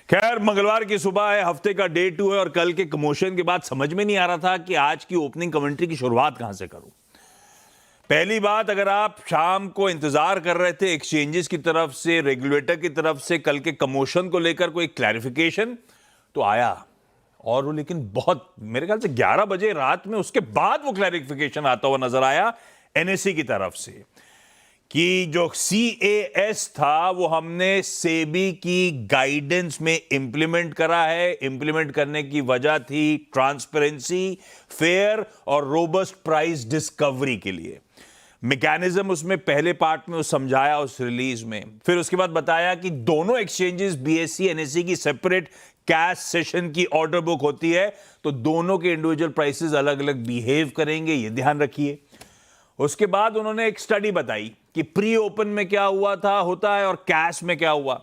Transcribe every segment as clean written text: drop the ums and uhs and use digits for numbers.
खैर, मंगलवार की सुबह है, हफ्ते का डे 2 है और कल के कमोशन के बाद समझ में नहीं आ रहा था कि आज की ओपनिंग कमेंट्री की शुरुआत कहां से करूं। पहली बात, अगर आप शाम को इंतजार कर रहे थे एक्सचेंजेस की तरफ से, रेगुलेटर की तरफ से कल के कमोशन को लेकर कोई क्लैरिफिकेशन, तो आया। और वो लेकिन बहुत, मेरे ख्याल से 11 बजे रात में उसके बाद वो क्लैरिफिकेशन आता हुआ नजर आया एनएसई की तरफ से कि जो सीएएस था वो हमने सेबी की गाइडेंस में इंप्लीमेंट करा है। इंप्लीमेंट करने की वजह थी ट्रांसपेरेंसी, फेयर और रोबस्ट प्राइस डिस्कवरी के लिए। मैकेनिज्म उसमें पहले पार्ट में समझाया उस रिलीज में। फिर उसके बाद बताया कि दोनों एक्सचेंजेस बीएसई एनएसई की सेपरेट कैश सेशन की ऑर्डर बुक होती है, तो दोनों के इंडिविजुअल प्राइसेस अलग अलग बिहेव करेंगे, ये ध्यान रखिए। उसके बाद उन्होंने एक स्टडी बताई कि प्री ओपन में क्या हुआ था, होता है, और कैश में क्या हुआ।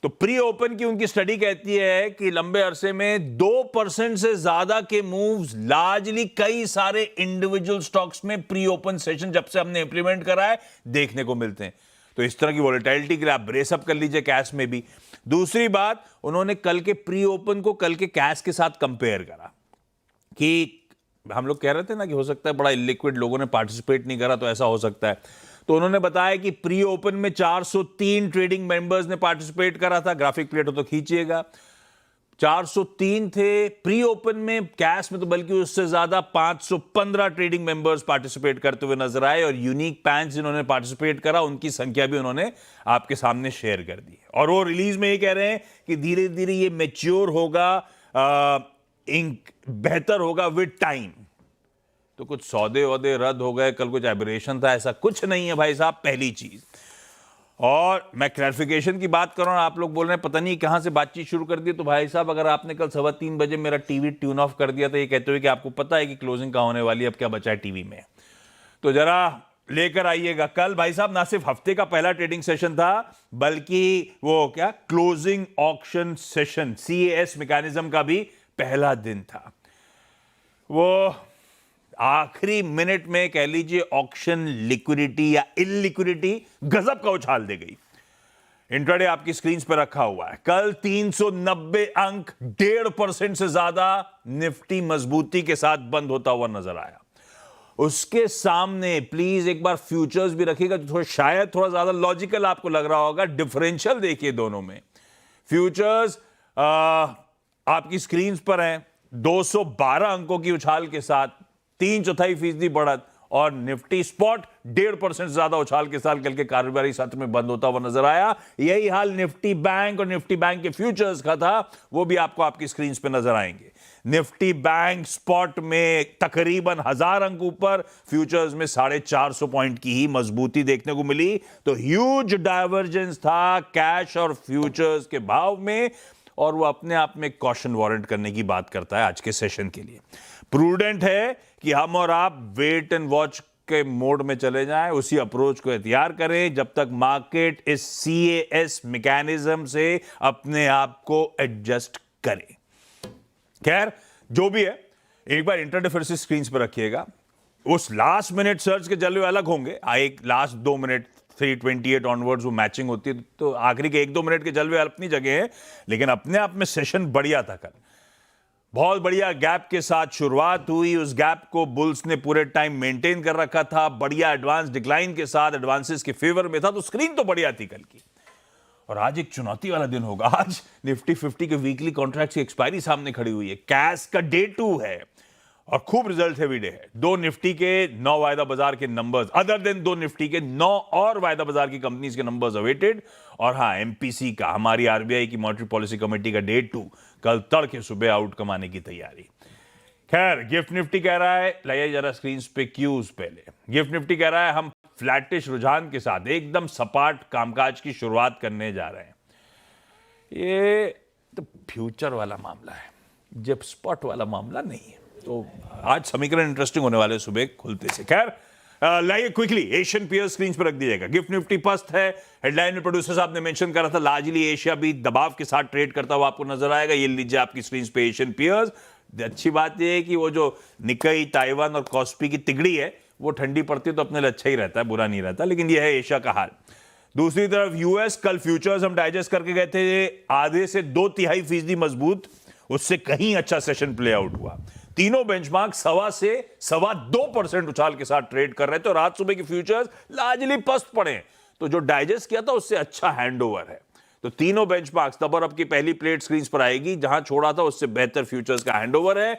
तो प्री ओपन की उनकी स्टडी कहती है कि लंबे अरसे में 2% से ज्यादा के मूव्स लार्जली कई सारे इंडिविजुअल स्टॉक्स में प्री ओपन सेशन जब से हमने इंप्लीमेंट करा है देखने को मिलते हैं। तो इस तरह की वॉलेटिलिटी के लिए आप ब्रेसअप कर लीजिए कैश में भी। दूसरी बात, उन्होंने कल के प्री ओपन को कल के कैश के साथ कंपेयर करा कि हम लोग कह रहे थे ना कि हो सकता है बड़ा इलिक्विड, लोगों ने पार्टिसिपेट नहीं करा तो ऐसा हो सकता है। तो उन्होंने बताया कि प्री ओपन में 403 ट्रेडिंग मेंबर्स ने पार्टिसिपेट करा था। ग्राफिक प्लेट हो तो खींचिएगा, 403 थे प्री ओपन में। कैश में तो बल्कि उससे ज्यादा 515 ट्रेडिंग मेंबर्स पार्टिसिपेट करते हुए नजर आए, और यूनिक पैंस जिन्होंने पार्टिसिपेट करा उनकी संख्या भी उन्होंने आपके सामने शेयर कर दी। और वो रिलीज में ये कह रहे हैं कि धीरे धीरे ये मैच्योर होगा, बेहतर होगा विद टाइम। तो कुछ सौदे वौदे रद्द हो गए, कल कुछ एबरेशन था, ऐसा कुछ नहीं है भाई साहब, पहली चीज। और मैं क्लैरिफिकेशन की बात कर रहा हूं, आप लोग बोल रहे हैं पता नहीं कहां से बातचीत शुरू कर दी। तो भाई साहब, अगर आपने कल 3:15 बजे मेरा टीवी ट्यून ऑफ कर दिया था ये कहते हुए कि आपको पता है कि क्लोजिंग कहां होने वाली है, अब क्या बचा है टीवी में, तो जरा लेकर आइएगा। कल भाई साहब ना सिर्फ हफ्ते का पहला ट्रेडिंग सेशन था, बल्कि वो क्या closing auction session, CAS mechanism का भी पहला दिन था। वो आखिरी मिनट में कह लीजिए ऑक्शन लिक्विडिटी या इलिक्विडिटी गजब का उछाल दे गई। इंट्राडे आपकी स्क्रीन पर रखा हुआ है। कल 390 अंक, 1.5% से ज्यादा निफ्टी मजबूती के साथ बंद होता हुआ नजर आया। उसके सामने प्लीज एक बार फ्यूचर्स भी रखिएगा, जो शायद थोड़ा ज्यादा लॉजिकल आपको लग रहा होगा। डिफरेंशियल देखिए दोनों में। फ्यूचर्स आपकी स्क्रीन पर हैं, 212 अंकों की उछाल के साथ 3/4% बढ़त, और निफ्टी स्पॉट 1.5% ज्यादा उछाल के साथ कल के कारोबारी सत्र में बंद होता हुआ नजर आया। यही हाल निफ्टी बैंक और निफ्टी बैंक के फ्यूचर्स का था, वो भी आपको आपकी स्क्रीन पे नजर आएंगे। निफ्टी बैंक स्पॉट में तकरीबन 1000 अंक ऊपर, फ्यूचर्स में 450 पॉइंट की ही मजबूती देखने को मिली। तो ह्यूज डाइवर्जेंस था कैश और फ्यूचर्स के भाव में, और वो अपने आप में कॉशन वारंट करने की बात करता है आज के सेशन के लिए। प्रूडेंट है कि हम और आप वेट एंड वॉच के मोड में चले जाएं, उसी अप्रोच को इख्तियार करें जब तक मार्केट इस सीएएस मैकेनिज्म से अपने आप को एडजस्ट करे। खैर, जो भी है, एक बार इंट्राडे फिर से स्क्रीन पर रखिएगा। उस लास्ट मिनट सर्च के जलवे अलग होंगे, एक लास्ट 2 मिनट 328 ऑनवर्ड्स वो मैचिंग होती है, तो आखिरी के 1-2 मिनट के जलवे अपनी जगह है, लेकिन अपने आप में सेशन बढ़िया था कल। बहुत बढ़िया गैप के साथ शुरुआत हुई, उस गैप को बुल्स ने पूरे टाइम मेंटेन कर रखा था, बढ़िया एडवांस डिक्लाइन के साथ, एडवांसेस के फेवर में था, तो स्क्रीन तो बढ़िया थी कल की। और आज एक चुनौती वाला दिन होगा। आज निफ्टी 50 के वीकली कॉन्ट्रैक्ट्स की एक्सपायरी सामने खड़ी हुई है, कैश का डे 2 है और खूब रिजल्ट हैवी डे है। 2 निफ्टी के 9 वायदा बाजार के नंबर्स, अदर देन 2 निफ्टी के 9 और वायदा बाजार की कंपनीज के नंबर्स अवेटेड। और हाँ, एमपीसी का, हमारी आरबीआई की मॉनेटरी पॉलिसी कमेटी का डे 2 कल तड़के सुबह आउटकम आने की तैयारी। खैर, गिफ्ट निफ्टी कह रहा है, लाइए जरा स्क्रीन पे क्यूज पहले। गिफ्ट निफ्टी कह रहा है हम फ्लैटिश रुझान के साथ एकदम सपाट कामकाज की शुरुआत करने जा रहे हैं। ये तो फ्यूचर वाला मामला है, जब स्पॉट वाला मामला नहीं है। तो आज समीकरण इंटरेस्टिंग होने वाले सुबह खुलते से। खैर, लाइए क्विकली एशियन पीयर स्क्रीन पर रख दीजिएगा। गिफ्ट निफ्टी पस्त है, हेडलाइन में प्रोड्यूसर साहब ने मेंशन करा था लार्जली एशिया भी दबाव के साथ ट्रेड करता हुआ आपको नजर आएगा। ये लीजिए आपकी स्क्रीन पे एशियन पीयर्स। अच्छी बात यह है कि वो जो निकाई, ताइवान और कॉस्पी की तिगड़ी है वो ठंडी पड़ती है तो अपने लिए अच्छा ही रहता है, बुरा नहीं रहता, लेकिन यह है एशिया का हाल। दूसरी तरफ यूएस, कल फ्यूचर्स हम डाइजेस्ट करके गए थे, आधे से 2.5% मजबूत, उससे कहीं अच्छा सेशन प्ले आउट हुआ। तीनों बेंचमार्क 1.25 से 2.25% उछाल के साथ ट्रेड कर रहे थे और आज सुबह के फ्यूचर्स लार्जली पस्त पड़े, तो जो डाइजेस्ट किया था उससे अच्छा हैंडओवर है। तो तीनों बेंचमार्क्स तब और अब की पहली प्लेट स्क्रीन पर आएगी, जहां छोड़ा था उससे बेहतर फ्यूचर्स का हैंडओवर है।